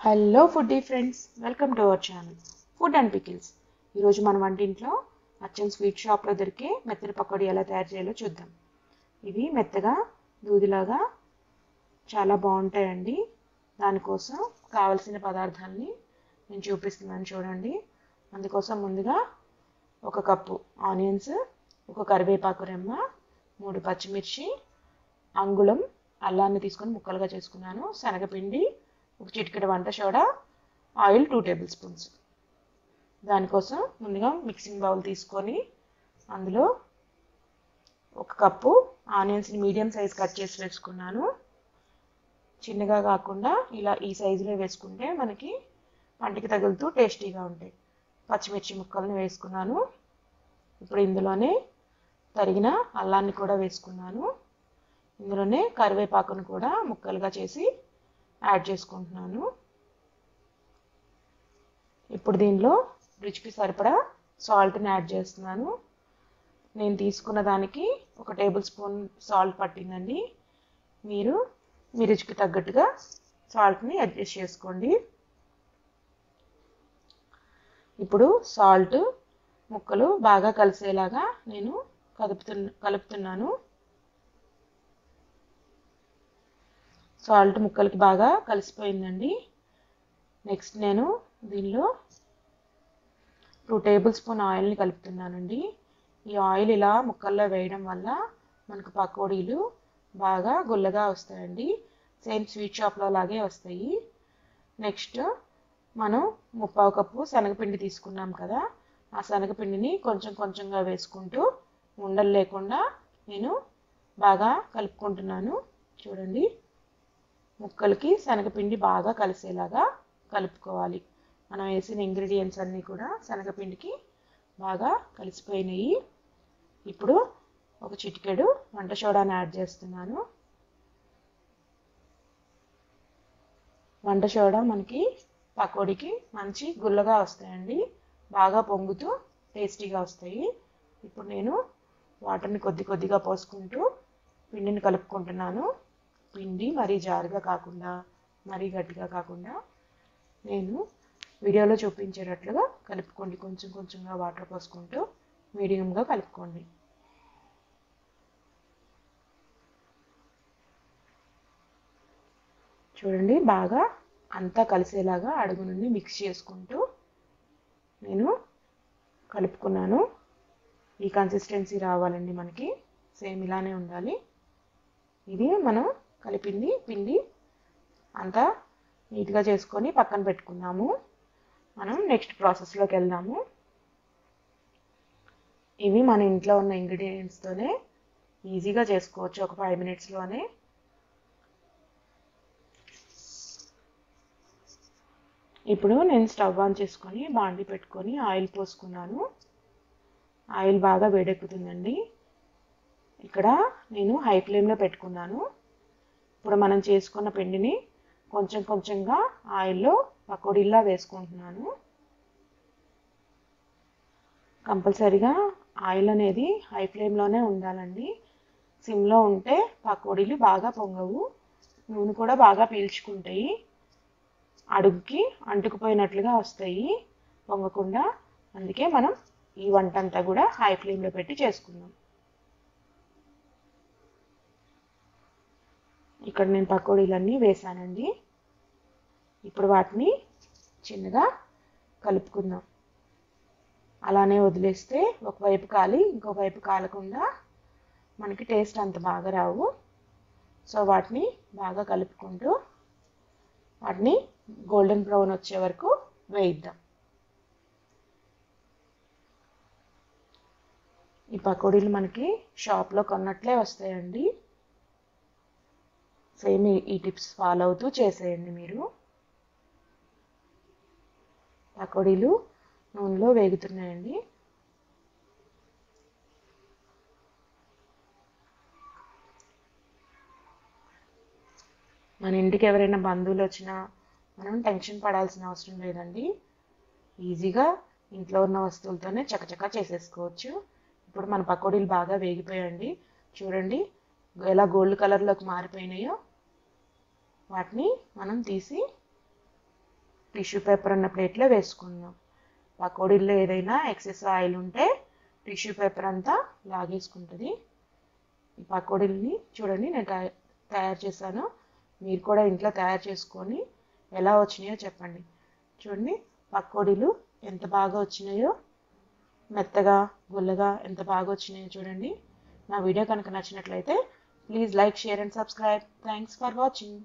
Hello foodie friends, welcome to our channel food and pickles. ఈరోజు మన వంటింట్లో అచ్చం స్వీట్ షాప్లో దొరికే మెత్తటి పకోడీ ఎలా తయారు చేయాలో చూద్దాం. ఇవి మెత్తగా దూదిలాగా చాలా బాగుంటాయండి. దానికోసం కావలసిన పదార్థాలని నేను చూపిస్తున్నాను చూడండి. అందుకోసం ముందుగా 1 కప్పు ఆనియన్స్, 1 కరివేపాకు రెమ్మ, 3 పచ్చిమిర్చి, అంగుళం అల్లాన్ని తీసుకొని ముక్కలుగా చేసుకున్నాను, శనగపిండి, 1 చిటికెడు వంట సోడా, ఆయిల్ 2 టేబుల్ స్పూన్స్. దానికోసం ముందుగా మిక్సింగ్ బౌల్ తీసుకొని అందులో 1 కప్పు ఆనియన్స్ని మీడియం సైజ్ కట్ చేసి వేసుకున్నాను. చిన్నగా కాకుండా ఇలా ఈ సైజులో వేసుకుంటే మనకి పంటికి తగులుతూ టేస్టీగా ఉంటాయి. పచ్చిమిర్చి ముక్కల్ని వేసుకున్నాను. ఇప్పుడు ఇందులోనే తరిగిన అల్లాన్ని కూడా వేసుకున్నాను. ఇందులోనే కరివేపాకును కూడా ముక్కలుగా చేసి యాడ్ చేసుకుంటున్నాను. ఇప్పుడు దీనిలో రుచికి సరిపడా సాల్ట్ని యాడ్ చేస్తున్నాను. నేను తీసుకున్న దానికి 1 టేబుల్ స్పూన్ సాల్ట్ పట్టిందండి. మీరు మీ రుచికి తగ్గట్టుగా సాల్ట్ని అడ్జస్ట్ చేసుకోండి. ఇప్పుడు సాల్ట్ ముక్కలు బాగా కలిసేలాగా నేను కలుపుతున్నాను. సాల్ట్ ముక్కలకి బాగా కలిసిపోయిందండి. నెక్స్ట్ నేను దీనిలో 2 టేబుల్ స్పూన్ ఆయిల్ని కలుపుతున్నానండి. ఈ ఆయిల్ ఇలా ముక్కల్లో వేయడం వల్ల మనకు పకోడీలు బాగా గుల్లగా వస్తాయండి. సేమ్ స్వీట్ షాప్లో లాగే వస్తాయి. నెక్స్ట్ మనం 1/4 కప్పు శనగపిండి తీసుకున్నాం కదా, ఆ శనగపిండిని కొంచెం కొంచెంగా వేసుకుంటూ ఉండలు లేకుండా నేను బాగా కలుపుకుంటున్నాను. చూడండి, ముక్కలకి శనగపిండి బాగా కలిసేలాగా కలుపుకోవాలి. మనం వేసిన ఇంగ్రీడియంట్స్ అన్నీ కూడా శనగపిండికి బాగా కలిసిపోయినాయి. ఇప్పుడు 1 చిటికెడు వంట సోడాని యాడ్ చేస్తున్నాను. వంట సోడా మనకి పకోడీకి మంచి గుల్లగా వస్తాయండి, బాగా పొంగుతూ టేస్టీగా వస్తాయి. ఇప్పుడు నేను వాటర్ని కొద్దిగా పోసుకుంటూ పిండిని కలుపుకుంటున్నాను. పిండి మరీ జారుగా కాకుండా మరీ గట్టిగా కాకుండా నేను వీడియోలో చూపించేటట్లుగా కలుపుకోండి. కొంచెం కొంచెంగా వాటర్ పోసుకుంటూ మీడియంగా కలుపుకోండి. చూడండి, బాగా అంతా కలిసేలాగా అడుగు నుండి మిక్స్ చేసుకుంటూ నేను కలుపుకున్నాను. ఈ కన్సిస్టెన్సీ రావాలండి మనకి, సేమ్ ఇలానే ఉండాలి. ఇది మనం కలిపింది పిండి అంతా నీట్గా చేసుకొని పక్కన పెట్టుకున్నాము. మనం నెక్స్ట్ ప్రాసెస్లోకి వెళ్దాము. ఇవి మన ఇంట్లో ఉన్న ఇంగ్రీడియంట్స్తోనే ఈజీగా చేసుకోవచ్చు, ఒక 5 మినిట్స్లోనే. ఇప్పుడు నేను స్టవ్ ఆన్ చేసుకొని బాండి పెట్టుకొని ఆయిల్ పోసుకున్నాను. ఆయిల్ బాగా వేడెక్కుతుందండి. ఇక్కడ నేను హై ఫ్లేమ్లో పెట్టుకున్నాను. ఇప్పుడు మనం చేసుకున్న పిండిని కొంచెం కొంచెంగా ఆయిల్లో పకోడీలా వేసుకుంటున్నాను. కంపల్సరీగా ఆయిల్ అనేది హై ఫ్లేమ్లోనే ఉండాలండి. సిమ్లో ఉంటే పకోడీలు బాగా పొంగవు, నూనె కూడా బాగా పీల్చుకుంటాయి, అడుగుకి అంటుకుపోయినట్లుగా వస్తాయి పొంగకుండా. అందుకే మనం ఈ వంట అంతా కూడా హై ఫ్లేమ్లో పెట్టి చేసుకుందాం. ఇక్కడ నేను పకోడీలన్నీ వేసానండి. ఇప్పుడు వాటిని చిన్నగా కలుపుకుందాం. అలానే వదిలేస్తే ఒకవైపు కాలి ఇంకొక వైపు కాలకుండా మనకి టేస్ట్ అంత బాగా రావు. సో వాటిని బాగా కలుపుకుంటూ వాటిని గోల్డెన్ బ్రౌన్ వచ్చే వరకు వేయిద్దాం. ఈ పకోడీలు మనకి షాప్లో కొన్నట్లే వస్తాయండి. సేమ్ ఈ టిప్స్ ఫాలో అవుతూ చేసేయండి మీరు. పకోడీలు నూనెలో వేగుతున్నాయండి. మన ఇంటికి ఎవరైనా బంధువులు వచ్చినా మనం టెన్షన్ పడాల్సిన అవసరం లేదండి. ఈజీగా ఇంట్లో ఉన్న వస్తువులతోనే చకచకా చేసేసుకోవచ్చు. ఇప్పుడు మన పకోడీలు బాగా వేగిపోయాయండి. చూడండి ఎలా గోల్డ్ కలర్లోకి మారిపోయినాయో. వాటిని మనం తీసి టిష్యూ పేపర్ ఉన్న ప్లేట్లో వేసుకుందాం. పకోడీల్లో ఏదైనా ఎక్సెస్ ఆయిల్ ఉంటే టిష్యూ పేపర్ అంతా లాగేసుకుంటుంది. ఈ పకోడీలని చూడండి నేను తయారు చేశాను. మీరు కూడా ఇంట్లో తయారు చేసుకొని ఎలా వచ్చినాయో చెప్పండి. చూడండి పకోడీలు ఎంత బాగా వచ్చినాయో, మెత్తగా గుల్లగా ఎంత బాగా వచ్చినాయో చూడండి. నా వీడియో కనుక నచ్చినట్లయితే please like, share and subscribe. Thanks for watching.